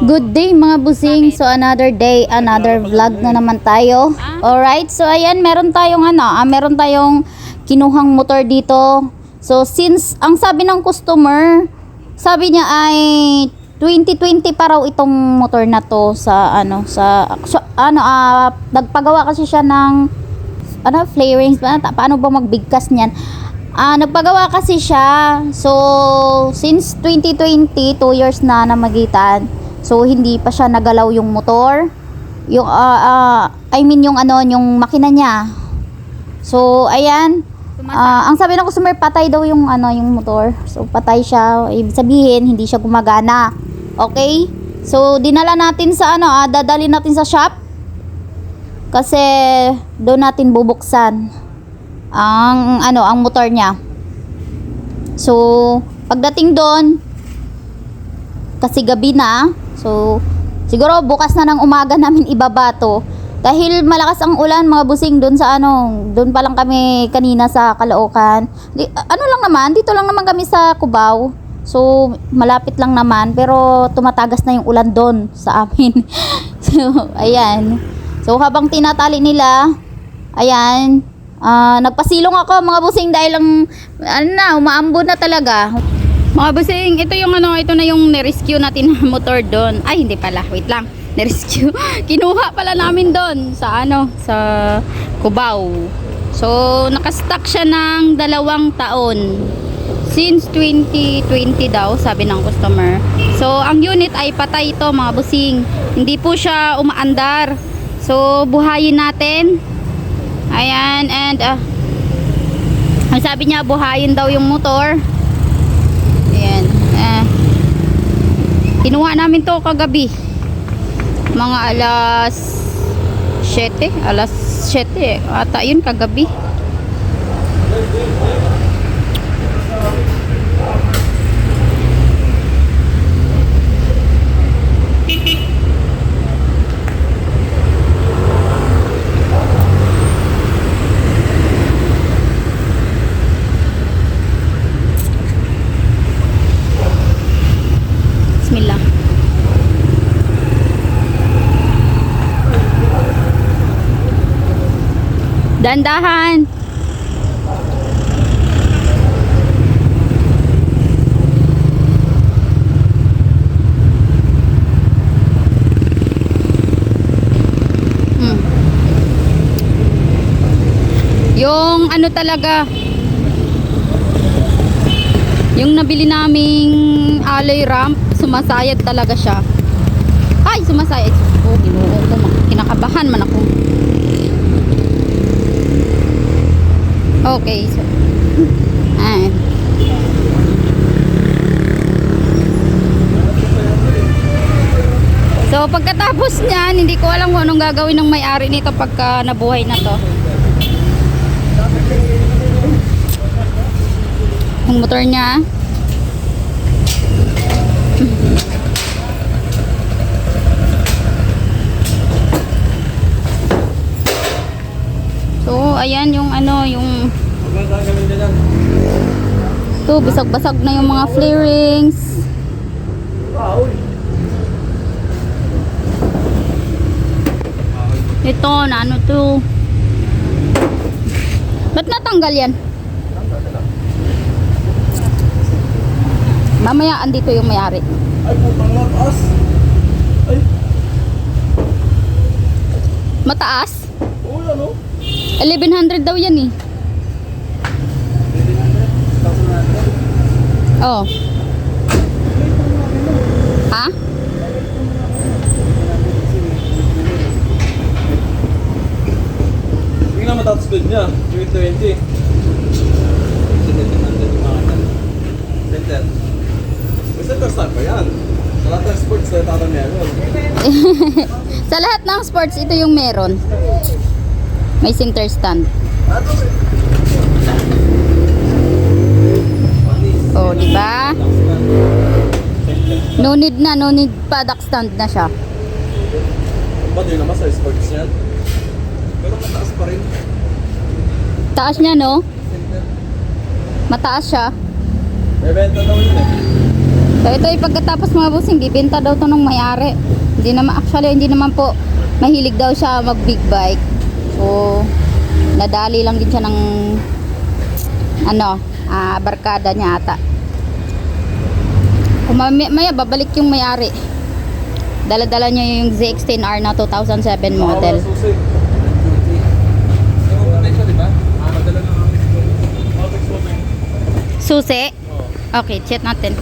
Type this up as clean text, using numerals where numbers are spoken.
Good day mga busing. So another day, another vlog na naman tayo. Alright, so ayan, meron tayong meron tayong kinuhang motor dito. So since ang sabi ng customer, sabi niya ay 2020 pa raw itong motor na to sa nagpagawa kasi siya ng flarings, paano ba magbigkas niyan? Nagpagawa kasi siya. So since 2020, 2 years na namagitan. So hindi pa siya nagalaw yung motor. Yung yung makina niya. So ayan. Ang sabi ng customer, patay daw yung yung motor. So patay siya, ibig sabihin hindi siya gumagana. Okay? So dinala natin sa dadalhin natin sa shop. Kasi doon natin bubuksan ang motor niya. So pagdating doon, kasi gabi na, so siguro bukas na ng umaga namin ibaba to. Dahil malakas ang ulan mga busing doon sa doon pa lang kami kanina sa Caloocan. Dito lang naman kami sa Cubao. So malapit lang naman, pero tumatagas na yung ulan doon sa amin. So ayan. So habang tinatali nila, ayan, nagpasilong ako mga busing dahil umaambon na talaga. Mga busing, ito na yung nirescue natin na motor doon. Ay, hindi pala, wait lang. Nirescue. Kinuha pala namin doon sa sa Cubao. So, nakastock siya ng 2 taon. Since 2020 daw, sabi ng customer. So, ang unit ay patay ito mga busing. Hindi po siya umaandar. So, buhayin natin. Ayan, and ang sabi niya, buhayin daw yung motor. Ayan. Kinuha namin to kagabi. Mga alas 7 ata yun kagabi. Bismillah. Dandahan. Yung talaga, yung nabili naming alloy ramp, sumasayad talaga siya. Ay, sumasayad. Oh, ginoo ko. Kinakabahan man ako. Okay, so So pagkatapos niyan, hindi ko alam kung anong gagawin ng may-ari nito pagka nabuhay na to. Yung motor niya. So ayan yung yung to, basag-basag na yung mga flarings. Ito na to. Ba't natanggal yan? Mamaya andito yung may-ari. Ay, putang mataas. Ay. Mataas? Oo, yan o. 1100 daw yan eh. Oh. Ha? Hindi na mataas speed niya. 320. Center. May center stand pa yan. Sa lahat ng sports na tatang meron. Sa lahat ng sports, ito yung meron. May center stand. Oh, di ba? No need pa, duck stand na siya. Ba't yun naman sa sports yan? Pero mataas pa rin. Taas niya, no? Center. Mataas siya. May benta daw yun eh. So ito ay pagkatapos mga bossing, bibenta daw to ng may-ari. Hindi naman, actually hindi naman po mahilig daw siya mag big bike. So nadali lang din siya ng barkada niya ata. Kung maya babalik yung may-ari. Dala-dala niya yung ZX-10R na 2007 model. Susi. Yung patay siya, di ba? Madala ng Apex. Apex. Susi? Oo. Okay, check natin.